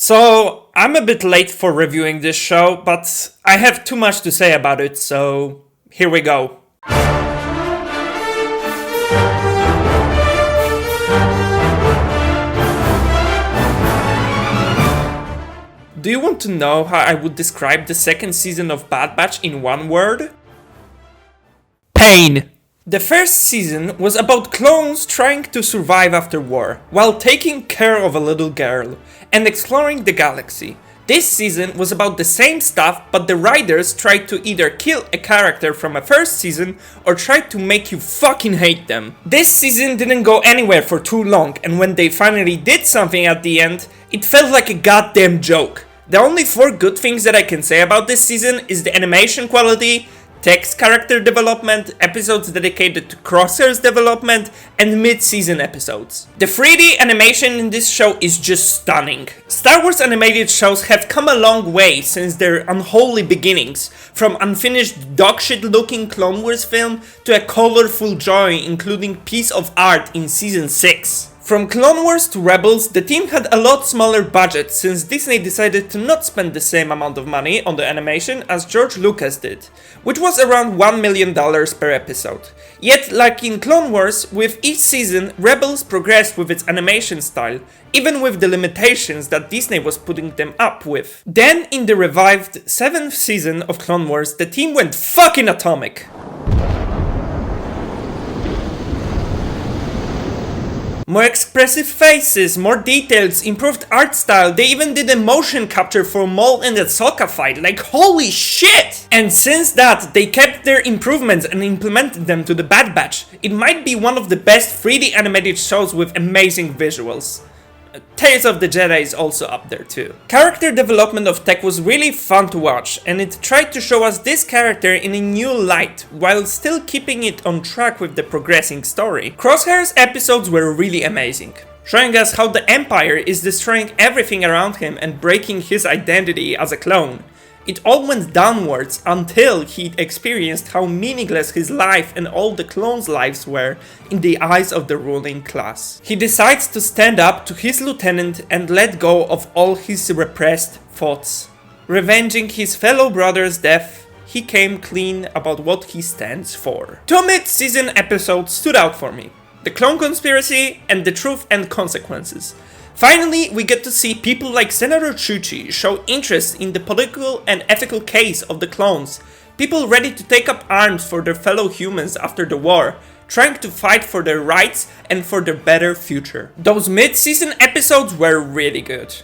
So, I'm a bit late for reviewing this show, but I have too much to say about it, so here we go. Do you want to know how I would describe the second season of Bad Batch in one word? Pain! The first season was about clones trying to survive after war, while taking care of a little girl, and exploring the galaxy. This season was about the same stuff, but the writers tried to either kill a character from a first season, or tried to make you fucking hate them. This season didn't go anywhere for too long, and when they finally did something at the end, it felt like a goddamn joke. The only 4 good things that I can say about this season is the animation quality, text character development, episodes dedicated to Crosshair's development, and mid-season episodes. The 3D animation in this show is just stunning. Star Wars animated shows have come a long way since their unholy beginnings, from unfinished dogshit looking Clone Wars film to a colorful joy including piece of art in season 6. From Clone Wars to Rebels, the team had a lot smaller budget since Disney decided to not spend the same amount of money on the animation as George Lucas did, which was around $1 million per episode. Yet, like in Clone Wars, with each season, Rebels progressed with its animation style, even with the limitations that Disney was putting them up with. Then, in the revived 7th season of Clone Wars, the team went fucking atomic. More expressive faces, more details, improved art style, they even did a motion capture for Maul and the Ahsoka fight, like holy shit! And since that, they kept their improvements and implemented them to the Bad Batch. It might be one of the best 3D animated shows with amazing visuals. Tales of the Jedi is also up there too. Character development of Tech was really fun to watch, and it tried to show us this character in a new light, while still keeping it on track with the progressing story. Crosshair's episodes were really amazing, showing us how the Empire is destroying everything around him and breaking his identity as a clone. It all went downwards until he experienced how meaningless his life and all the clones' lives were in the eyes of the ruling class. He decides to stand up to his lieutenant and let go of all his repressed thoughts. Revenging his fellow brother's death, he came clean about what he stands for. 2 mid-season episodes stood out for me: The Clone Conspiracy and The Truth and Consequences. Finally, we get to see people like Senator Chuchi show interest in the political and ethical case of the clones, people ready to take up arms for their fellow humans after the war, trying to fight for their rights and for their better future. Those mid-season episodes were really good.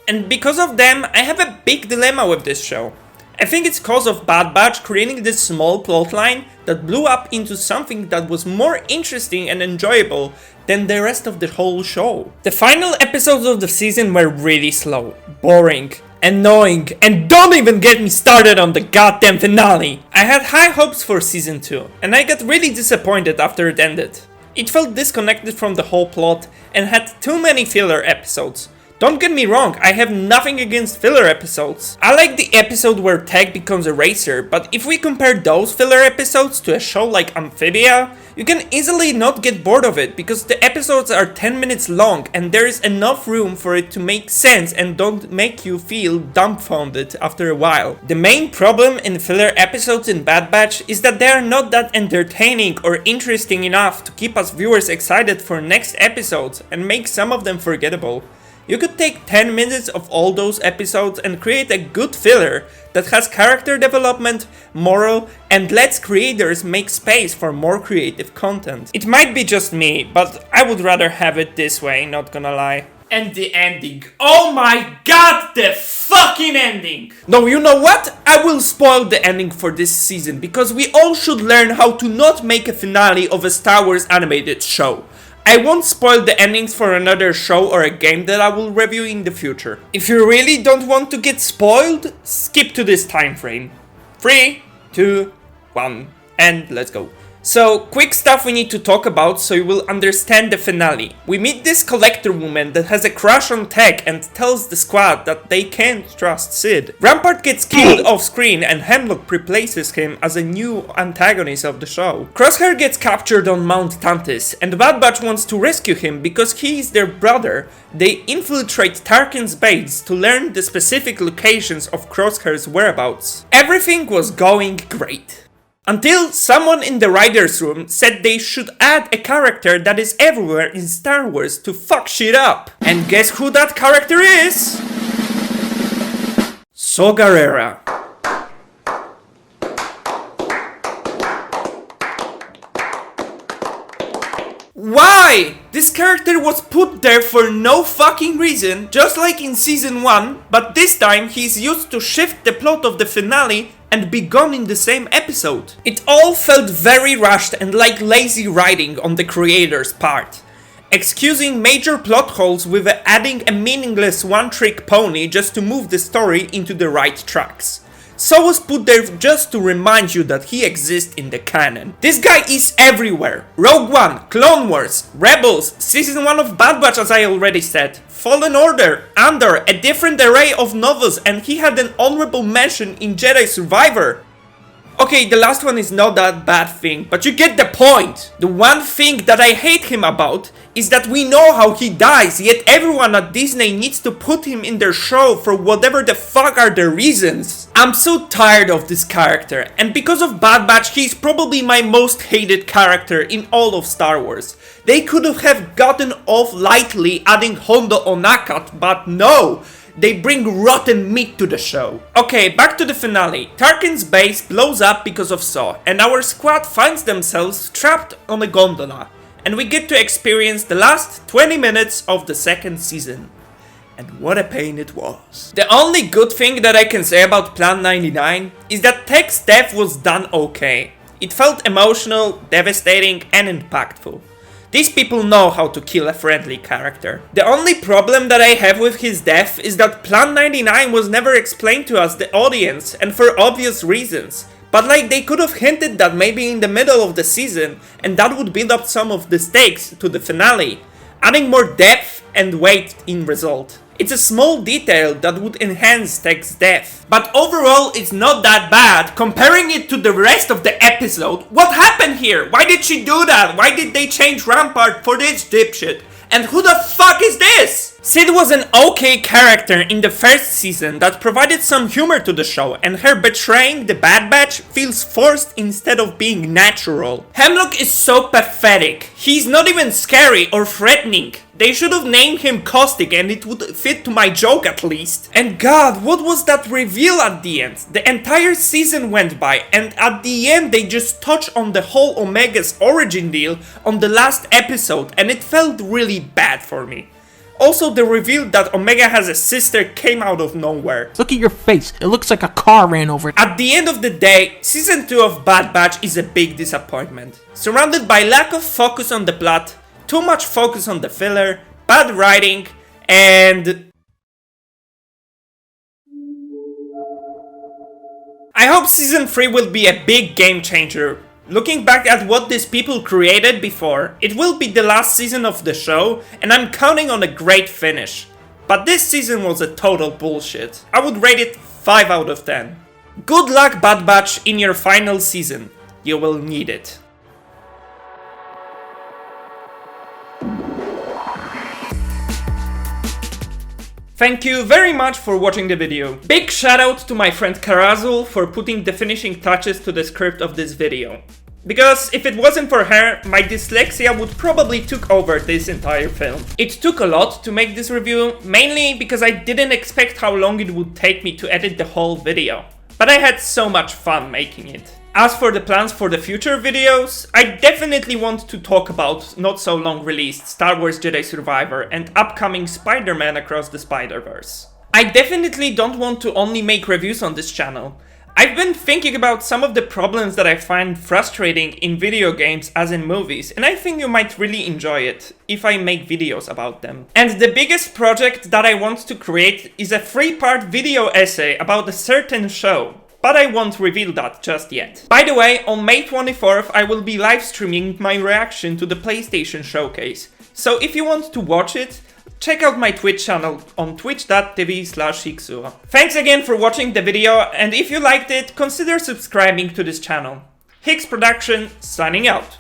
And because of them, I have a big dilemma with this show. I think it's cause of Bad Batch creating this small plotline that blew up into something that was more interesting and enjoyable than the rest of the whole show. The final episodes of the season were really slow, boring, annoying, and don't even get me started on the goddamn finale! I had high hopes for season 2, and I got really disappointed after it ended. It felt disconnected from the whole plot and had too many filler episodes. Don't get me wrong, I have nothing against filler episodes. I like the episode where Tech becomes a racer, but if we compare those filler episodes to a show like Amphibia, you can easily not get bored of it because the episodes are 10 minutes long and there is enough room for it to make sense and don't make you feel dumbfounded after a while. The main problem in filler episodes in Bad Batch is that they are not that entertaining or interesting enough to keep us viewers excited for next episodes and make some of them forgettable. You could take 10 minutes of all those episodes and create a good filler that has character development, moral, and lets creators make space for more creative content. It might be just me, but I would rather have it this way, not gonna lie. And the ending. Oh my god, the fucking ending! No, you know what? I will spoil the ending for this season because we all should learn how to not make a finale of a Star Wars animated show. I won't spoil the endings for another show or a game that I will review in the future. If you really don't want to get spoiled, skip to this time frame. 3, 2, 1, and let's go. So, quick stuff we need to talk about so you will understand the finale. We meet this collector woman that has a crush on Tech and tells the squad that they can't trust Sid. Rampart gets killed off screen and Hemlock replaces him as a new antagonist of the show. Crosshair gets captured on Mount Tantis and Bad Batch wants to rescue him because he is their brother. They infiltrate Tarkin's base to learn the specific locations of Crosshair's whereabouts. Everything was going great. Until someone in the writer's room said they should add a character that is everywhere in Star Wars to fuck shit up. And guess who that character is? Saw Gerrera. Why? This character was put there for no fucking reason, just like in season 1, but this time he's used to shift the plot of the finale and be gone in the same episode. It all felt very rushed and like lazy writing on the creator's part, excusing major plot holes with adding a meaningless one-trick pony just to move the story into the right tracks. So was put there just to remind you that he exists in the canon. This guy is everywhere. Rogue One, Clone Wars, Rebels, Season 1 of Bad Batch as I already said, Fallen Order, Andor, a different array of novels, and he had an honorable mention in Jedi Survivor. Okay, the last one is not that bad thing, but you get the point. The one thing that I hate him about is that we know how he dies, yet everyone at Disney needs to put him in their show for whatever the fuck are their reasons. I'm so tired of this character, and because of Bad Batch, he's probably my most hated character in all of Star Wars. They could have gotten off lightly adding Hondo Onakat, but no! They bring rotten meat to the show. Okay, back to the finale. Tarkin's base blows up because of Saw, and our squad finds themselves trapped on a gondola. And we get to experience the last 20 minutes of the second season. And what a pain it was. The only good thing that I can say about Plan 99 is that Tech's death was done okay. It felt emotional, devastating, and impactful. These people know how to kill a friendly character. The only problem that I have with his death is that Plan 99 was never explained to us, the audience, and for obvious reasons. But like they could have hinted that maybe in the middle of the season, and that would build up some of the stakes to the finale, adding more depth and weight in result. It's a small detail that would enhance Tech's death. But overall, it's not that bad. Comparing it to the rest of the episode, what happened here? Why did she do that? Why did they change Rampart for this dipshit? And who the fuck is this? Sid was an okay character in the first season that provided some humor to the show, and her betraying the Bad Batch feels forced instead of being natural. Hemlock is so pathetic. He's not even scary or threatening. They should have named him Caustic and it would fit to my joke at least. And god, what was that reveal at the end? The entire season went by and at the end they just touched on the whole Omega's origin deal on the last episode and it felt really bad for me. Also, the reveal that Omega has a sister came out of nowhere. Look at your face, it looks like a car ran over it. At the end of the day, Season 2 of Bad Batch is a big disappointment. Surrounded by lack of focus on the plot, too much focus on the filler, bad writing, and I hope Season 3 will be a big game changer. Looking back at what these people created before, it will be the last season of the show, and I'm counting on a great finish. But this season was a total bullshit. I would rate it 5 out of 10. Good luck, Bad Batch, in your final season. You will need it. Thank you very much for watching the video. Big shout out to my friend Karazul for putting the finishing touches to the script of this video. Because if it wasn't for her, my dyslexia would probably took over this entire film. It took a lot to make this review, mainly because I didn't expect how long it would take me to edit the whole video. But I had so much fun making it. As for the plans for the future videos, I definitely want to talk about not so long released Star Wars Jedi Survivor and upcoming Spider-Man Across the Spider-Verse. I definitely don't want to only make reviews on this channel. I've been thinking about some of the problems that I find frustrating in video games as in movies, and I think you might really enjoy it if I make videos about them. And the biggest project that I want to create is a 3-part video essay about a certain show. but I won't reveal that just yet. By the way, on May 24th I will be live streaming my reaction to the PlayStation Showcase, so if you want to watch it, check out my Twitch channel on twitch.tv/Xura. Thanks again for watching the video, and if you liked it, consider subscribing to this channel. Higgs Production, signing out.